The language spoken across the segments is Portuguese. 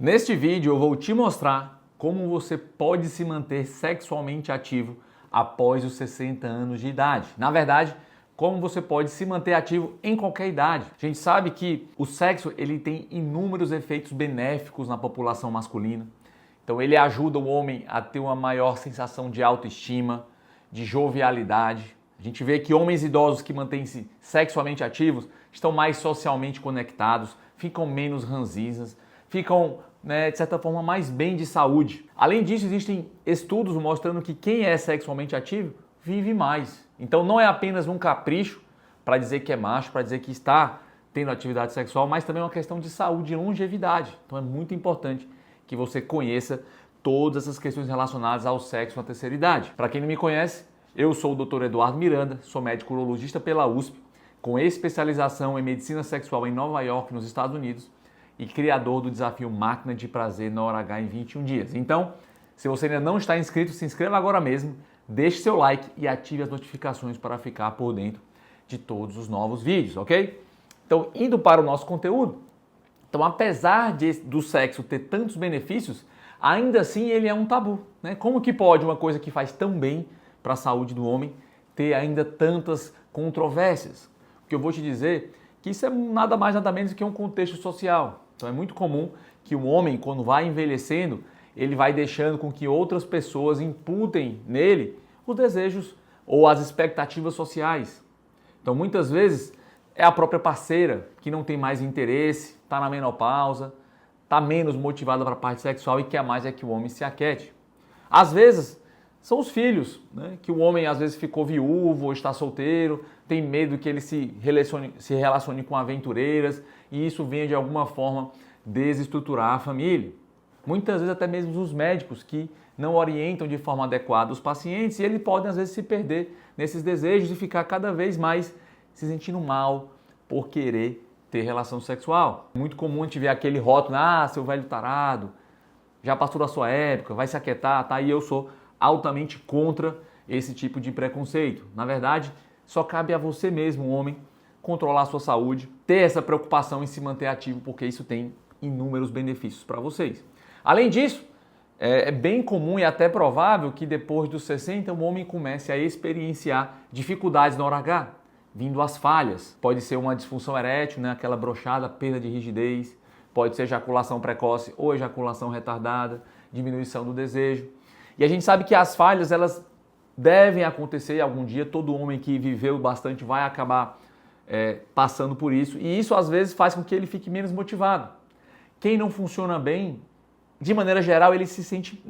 Neste vídeo eu vou te mostrar como você pode se manter sexualmente ativo após os 60 anos de idade. Na verdade, como você pode se manter ativo em qualquer idade. A gente sabe que o sexo ele tem inúmeros efeitos benéficos na população masculina. Então ele ajuda o homem a ter uma maior sensação de autoestima, de jovialidade. A gente vê que homens idosos que mantêm-se sexualmente ativos estão mais socialmente conectados, ficam menos ranzinzas, ficam, de certa forma, mais bem de saúde. Além disso, existem estudos mostrando que quem é sexualmente ativo vive mais. Então não é apenas um capricho para dizer que é macho, para dizer que está tendo atividade sexual, mas também é uma questão de saúde e longevidade. Então é muito importante que você conheça todas essas questões relacionadas ao sexo na terceira idade. Para quem não me conhece, eu sou o Dr. Eduardo Miranda, sou médico urologista pela USP, com especialização em medicina sexual em Nova York, nos Estados Unidos, e criador do desafio Máquina de Prazer na Hora H em 21 dias. Então, se você ainda não está inscrito, se inscreva agora mesmo, deixe seu like e ative as notificações para ficar por dentro de todos os novos vídeos, ok? Então, indo para o nosso conteúdo, então apesar do sexo ter tantos benefícios, ainda assim ele é um tabu, né? Como que pode uma coisa que faz tão bem para a saúde do homem ter ainda tantas controvérsias? O que eu vou te dizer é que isso é nada mais nada menos que um contexto social. Então é muito comum que o homem, quando vai envelhecendo, ele vai deixando com que outras pessoas imputem nele os desejos ou as expectativas sociais. Então muitas vezes é a própria parceira que não tem mais interesse, está na menopausa, está menos motivada para a parte sexual e quer mais é que o homem se aquete. Às vezes são os filhos, né? Que o homem às vezes ficou viúvo ou está solteiro, tem medo que ele se relacione com aventureiras e isso venha de alguma forma desestruturar a família. Muitas vezes até mesmo os médicos que não orientam de forma adequada os pacientes e eles podem às vezes se perder nesses desejos e ficar cada vez mais se sentindo mal por querer ter relação sexual. Muito comum a gente ver aquele rótulo, seu velho tarado, já passou da sua época, vai se aquietar, tá? E eu sou altamente contra esse tipo de preconceito. Na verdade, só cabe a você mesmo, homem, controlar a sua saúde, ter essa preocupação em se manter ativo, porque isso tem inúmeros benefícios para vocês. Além disso, é bem comum e até provável que depois dos 60 o homem comece a experienciar dificuldades na hora H, vindo as falhas. Pode ser uma disfunção erétil, né? Aquela brochada, perda de rigidez, pode ser ejaculação precoce ou ejaculação retardada, diminuição do desejo. E a gente sabe que as falhas, elas devem acontecer algum dia, todo homem que viveu bastante vai acabar passando por isso, e isso às vezes faz com que ele fique menos motivado. Quem não funciona bem, de maneira geral, ele se sente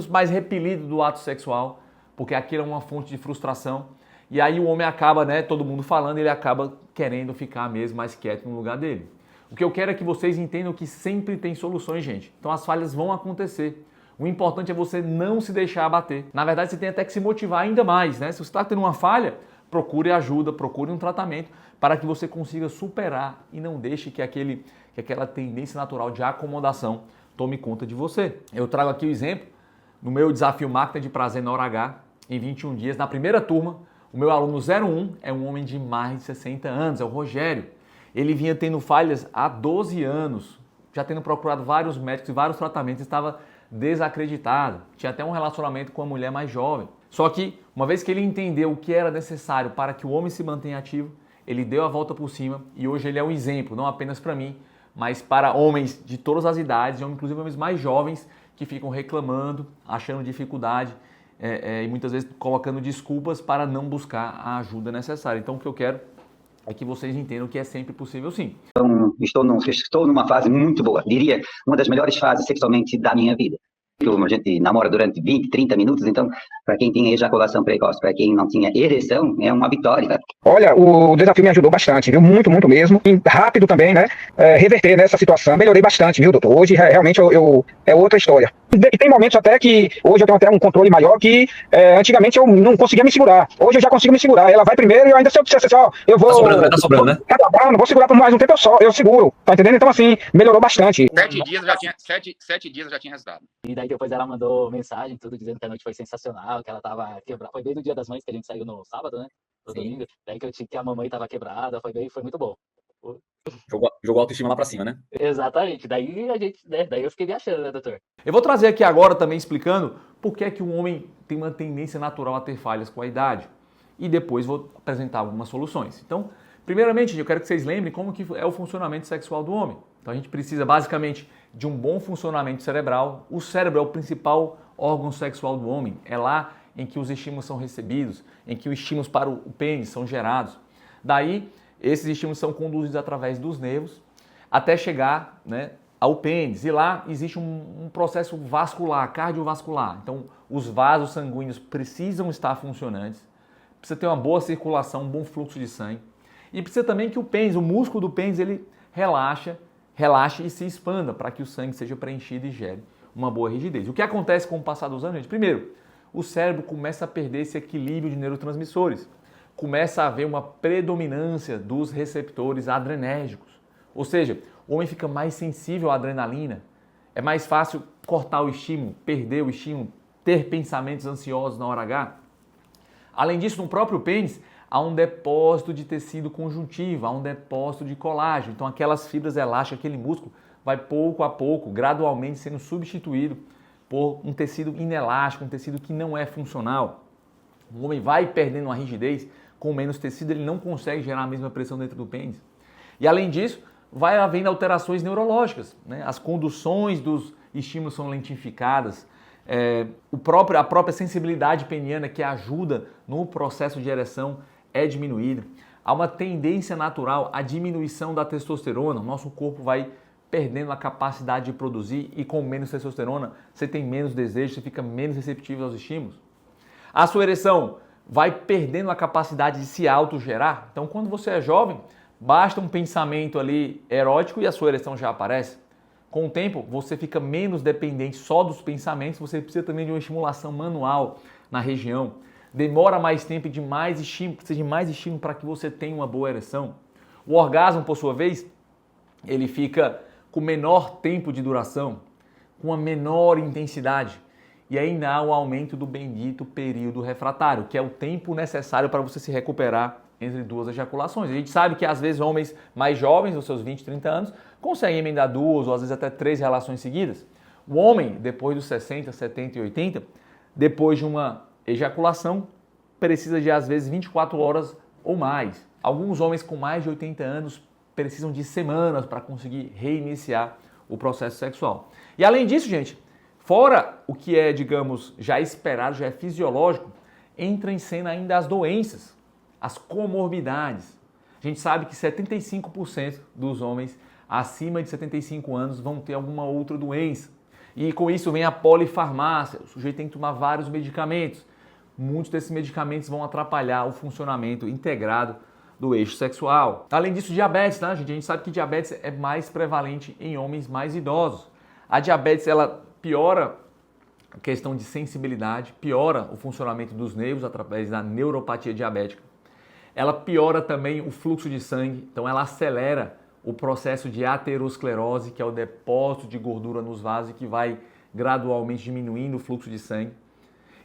mais repelido do ato sexual, porque aquilo é uma fonte de frustração, e aí o homem acaba, todo mundo falando, ele acaba querendo ficar mesmo mais quieto no lugar dele. O que eu quero é que vocês entendam que sempre tem soluções, gente. Então as falhas vão acontecer. O importante é você não se deixar abater. Na verdade, você tem até que se motivar ainda mais, né? Se você está tendo uma falha, procure ajuda, procure um tratamento para que você consiga superar e não deixe que aquela tendência natural de acomodação tome conta de você. Eu trago aqui o exemplo no meu desafio Máquina de Prazer na Hora H, em 21 dias. Na primeira turma, o meu aluno 01 é um homem de mais de 60 anos, é o Rogério. Ele vinha tendo falhas há 12 anos, já tendo procurado vários médicos e vários tratamentos, estava desacreditado, tinha até um relacionamento com uma mulher mais jovem. Só que, uma vez que ele entendeu o que era necessário para que o homem se mantenha ativo, ele deu a volta por cima e hoje ele é um exemplo, não apenas para mim, mas para homens de todas as idades, inclusive homens mais jovens que ficam reclamando, achando dificuldade e muitas vezes colocando desculpas para não buscar a ajuda necessária. Então o que eu quero é que vocês entendam que é sempre possível sim. Então, estou numa fase muito boa, diria uma das melhores fases sexualmente da minha vida. A gente namora durante 20, 30 minutos, então, para quem tinha ejaculação precoce, para quem não tinha ereção, é uma vitória. Olha, o desafio me ajudou bastante, viu? Muito, muito mesmo. E rápido também, né? Reverter nessa situação. Melhorei bastante, viu, doutor? Hoje, realmente, é outra história. E tem momentos até que, hoje eu tenho até um controle maior que, antigamente eu não conseguia me segurar. Hoje eu já consigo me segurar. Ela vai primeiro e eu ainda, se eu disser assim, ó, eu vou... Tá sobrando, né? Não vou segurar por mais um tempo, eu seguro. Tá entendendo? Então, assim, melhorou bastante. 7 dias eu já tinha resultado. E daí depois ela mandou mensagem, tudo dizendo que a noite foi sensacional, que ela tava quebrada. Foi bem no Dia das Mães que a gente saiu no sábado, né? No domingo. Daí que a mamãe tava quebrada, foi muito bom. Jogou a autoestima lá pra cima, né? Exatamente. Daí a gente, né? Daí eu fiquei me achando, né, doutor? Eu vou trazer aqui agora também explicando por que é que o homem tem uma tendência natural a ter falhas com a idade. E depois vou apresentar algumas soluções. Então, primeiramente, eu quero que vocês lembrem como que é o funcionamento sexual do homem. Então a gente precisa basicamente de um bom funcionamento cerebral. O cérebro é o principal órgão sexual do homem. É lá em que os estímulos são recebidos, em que os estímulos para o pênis são gerados. Daí, esses estímulos são conduzidos através dos nervos até chegar, né, ao pênis. E lá existe um processo vascular, cardiovascular. Então, os vasos sanguíneos precisam estar funcionantes. Precisa ter uma boa circulação, um bom fluxo de sangue. E precisa também que o pênis, o músculo do pênis, ele relaxe e se expanda para que o sangue seja preenchido e gere uma boa rigidez. O que acontece com o passar dos anos, gente? Primeiro, o cérebro começa a perder esse equilíbrio de neurotransmissores. Começa a haver uma predominância dos receptores adrenérgicos. Ou seja, o homem fica mais sensível à adrenalina. É mais fácil cortar o estímulo, perder o estímulo, ter pensamentos ansiosos na hora H. Além disso, no próprio pênis, há um depósito de tecido conjuntivo, há um depósito de colágeno. Então, aquelas fibras elásticas, aquele músculo, vai pouco a pouco, gradualmente sendo substituído por um tecido inelástico, um tecido que não é funcional. O homem vai perdendo a rigidez, com menos tecido ele não consegue gerar a mesma pressão dentro do pênis. E além disso, vai havendo alterações neurológicas, né? As conduções dos estímulos são lentificadas, a própria sensibilidade peniana que ajuda no processo de ereção é diminuída. Há uma tendência natural à diminuição da testosterona, o nosso corpo vai perdendo a capacidade de produzir e com menos testosterona você tem menos desejo, você fica menos receptivo aos estímulos. A sua ereção vai perdendo a capacidade de se autogerar. Então, quando você é jovem, basta um pensamento ali erótico e a sua ereção já aparece. Com o tempo, você fica menos dependente só dos pensamentos, você precisa também de uma estimulação manual na região. Demora mais tempo e de mais estímulo, precisa de mais estímulo para que você tenha uma boa ereção. O orgasmo, por sua vez, ele fica com menor tempo de duração, com uma menor intensidade. E ainda há o aumento do bendito período refratário, que é o tempo necessário para você se recuperar entre duas ejaculações. A gente sabe que às vezes homens mais jovens, os seus 20, 30 anos, conseguem emendar 2 ou às vezes até 3 relações seguidas. O homem, depois dos 60, 70 e 80, depois de uma ejaculação, precisa de às vezes 24 horas ou mais. Alguns homens com mais de 80 anos precisam de semanas para conseguir reiniciar o processo sexual. E além disso, gente, fora o que é, digamos, já esperado, já é fisiológico, entra em cena ainda as doenças, as comorbidades. A gente sabe que 75% dos homens acima de 75 anos vão ter alguma outra doença. E com isso vem a polifarmácia, o sujeito tem que tomar vários medicamentos. Muitos desses medicamentos vão atrapalhar o funcionamento integrado do eixo sexual. Além disso, diabetes, tá, gente? A gente sabe que diabetes é mais prevalente em homens mais idosos. A diabetes, ela piora a questão de sensibilidade, piora o funcionamento dos nervos através da neuropatia diabética. Ela piora também o fluxo de sangue, então ela acelera o processo de aterosclerose, que é o depósito de gordura nos vasos e que vai gradualmente diminuindo o fluxo de sangue.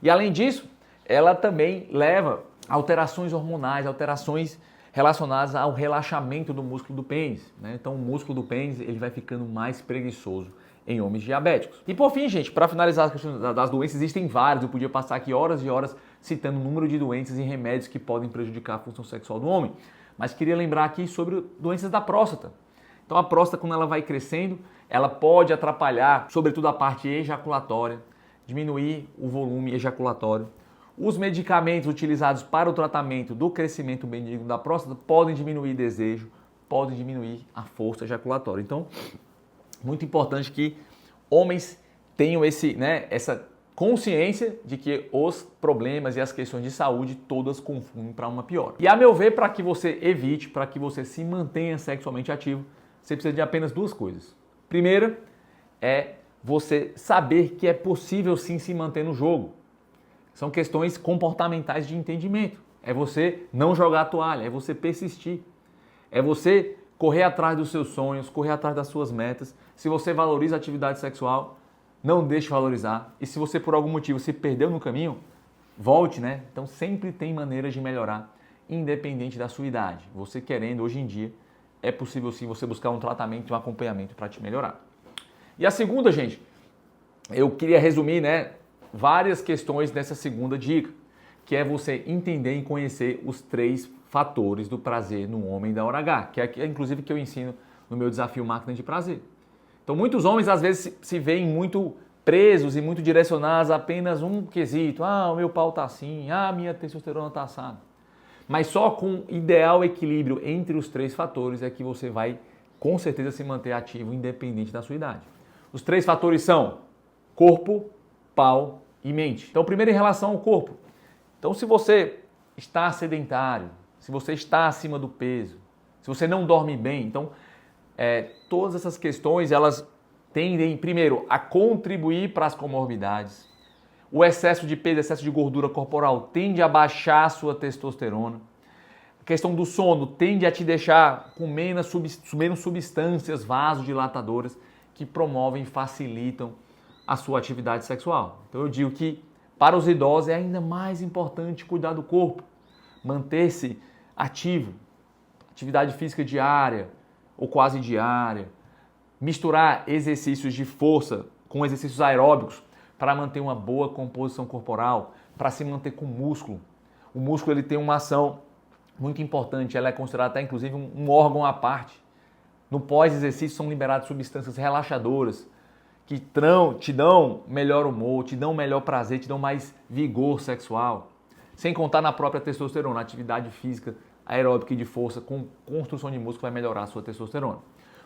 E além disso, ela também leva a alterações hormonais, alterações relacionadas ao relaxamento do músculo do pênis, né? Então o músculo do pênis ele vai ficando mais preguiçoso em homens diabéticos. E por fim, gente, para finalizar as questões das doenças, existem várias, eu podia passar aqui horas e horas citando o número de doenças e remédios que podem prejudicar a função sexual do homem, mas queria lembrar aqui sobre doenças da próstata. Então a próstata, quando ela vai crescendo, ela pode atrapalhar, sobretudo a parte ejaculatória, diminuir o volume ejaculatório. Os medicamentos utilizados para o tratamento do crescimento benigno da próstata podem diminuir desejo, podem diminuir a força ejaculatória. Então, muito importante que homens tenham essa consciência de que os problemas e as questões de saúde todas confundem para uma pior. E a meu ver, para que você evite, para que você se mantenha sexualmente ativo, você precisa de apenas duas coisas. Primeira é você saber que é possível sim se manter no jogo. São questões comportamentais de entendimento. É você não jogar a toalha, é você persistir. É você correr atrás dos seus sonhos, correr atrás das suas metas. Se você valoriza a atividade sexual, não deixe de valorizar. E se você por algum motivo se perdeu no caminho, volte, né? Então sempre tem maneiras de melhorar, independente da sua idade. Você querendo hoje em dia é possível sim você buscar um tratamento e um acompanhamento para te melhorar. E a segunda, gente, eu queria resumir, né, várias questões dessa segunda dica, que é você entender e conhecer os 3 fatores do prazer no homem da hora H, que é inclusive que eu ensino no meu desafio Máquina de Prazer. Então muitos homens às vezes se veem muito presos e muito direcionados a apenas um quesito. Ah, o meu pau tá assim, ah, minha testosterona tá assada. Mas só com ideal equilíbrio entre os 3 fatores é que você vai com certeza se manter ativo independente da sua idade. Os 3 fatores são corpo, pau e mente. Então primeiro em relação ao corpo. Então se você está sedentário, se você está acima do peso, se você não dorme bem, então todas essas questões elas tendem primeiro a contribuir para as comorbidades. O excesso de peso, excesso de gordura corporal tende a baixar a sua testosterona. A questão do sono tende a te deixar com menos substâncias vasodilatadoras que promovem e facilitam a sua atividade sexual. Então eu digo que para os idosos é ainda mais importante cuidar do corpo, manter-se ativo, atividade física diária ou quase diária, misturar exercícios de força com exercícios aeróbicos para manter uma boa composição corporal, para se manter com músculo. O músculo ele tem uma ação muito importante, ela é considerada até inclusive um órgão à parte. No pós-exercício são liberadas substâncias relaxadoras que te dão melhor humor, te dão melhor prazer, te dão mais vigor sexual. Sem contar na própria testosterona, a atividade física aeróbica e de força com construção de músculo vai melhorar a sua testosterona.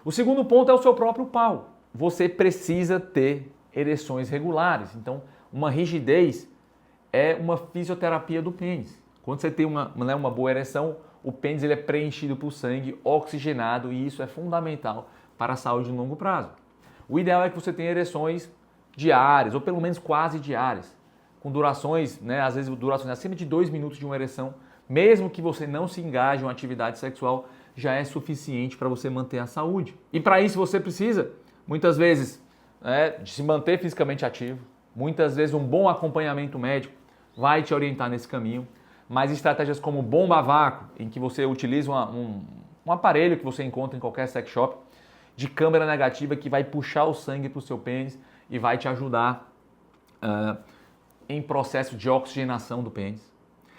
O segundo ponto é o seu próprio pau. Você precisa ter ereções regulares. Então, uma rigidez é uma fisioterapia do pênis. Quando você tem uma boa ereção, o pênis ele é preenchido por sangue oxigenado e isso é fundamental para a saúde no longo prazo. O ideal é que você tenha ereções diárias, ou pelo menos quase diárias, com durações, às vezes durações acima de 2 minutos de uma ereção, mesmo que você não se engaje em uma atividade sexual, já é suficiente para você manter a saúde. E para isso você precisa, muitas vezes, de se manter fisicamente ativo, muitas vezes um bom acompanhamento médico vai te orientar nesse caminho, mas estratégias como bomba a vácuo, em que você utiliza um aparelho que você encontra em qualquer sex shop, de câmera negativa que vai puxar o sangue para o seu pênis e vai te ajudar em processo de oxigenação do pênis.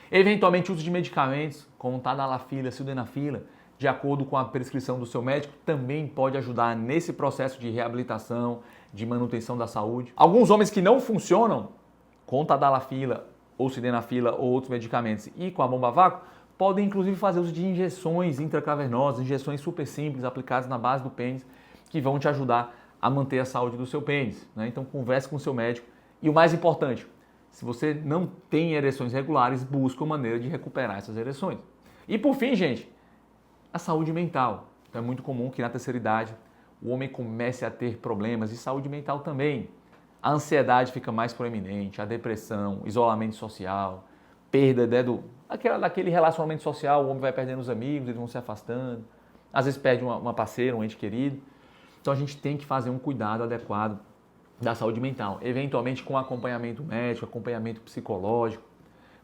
Eventualmente, uso de medicamentos como tadalafila, sildenafila, de acordo com a prescrição do seu médico, também pode ajudar nesse processo de reabilitação, de manutenção da saúde. Alguns homens que não funcionam com tadalafila ou sildenafila ou outros medicamentos e com a bomba a vácuo, podem inclusive fazer uso de injeções intracavernosas, injeções super simples aplicadas na base do pênis, que vão te ajudar a manter a saúde do seu pênis. Então converse com o seu médico. E o mais importante, se você não tem ereções regulares, busque uma maneira de recuperar essas ereções. E por fim, gente, a saúde mental. Então é muito comum que na terceira idade o homem comece a ter problemas de saúde mental também. A ansiedade fica mais proeminente, a depressão, isolamento social, perda daquele relacionamento social, o homem vai perdendo os amigos, eles vão se afastando, às vezes perde uma parceira, um ente querido. Então a gente tem que fazer um cuidado adequado da saúde mental, eventualmente com acompanhamento médico, acompanhamento psicológico,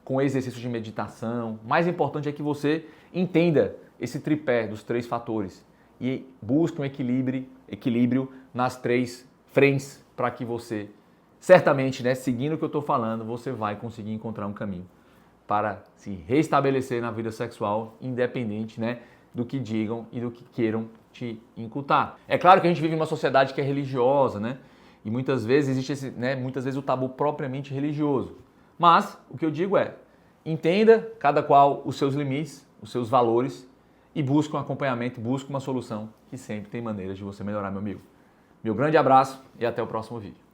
com exercício de meditação. O mais importante é que você entenda esse tripé dos 3 fatores e busque um equilíbrio nas 3 frentes para que você, certamente, seguindo o que eu estou falando, você vai conseguir encontrar um caminho para se restabelecer na vida sexual, independente do que digam e do que queiram te incutar. É claro que a gente vive em uma sociedade que é religiosa, e muitas vezes existe muitas vezes o tabu propriamente religioso. Mas o que eu digo é, entenda cada qual os seus limites, os seus valores e busque um acompanhamento, busque uma solução que sempre tem maneiras de você melhorar, meu amigo. Meu grande abraço e até o próximo vídeo.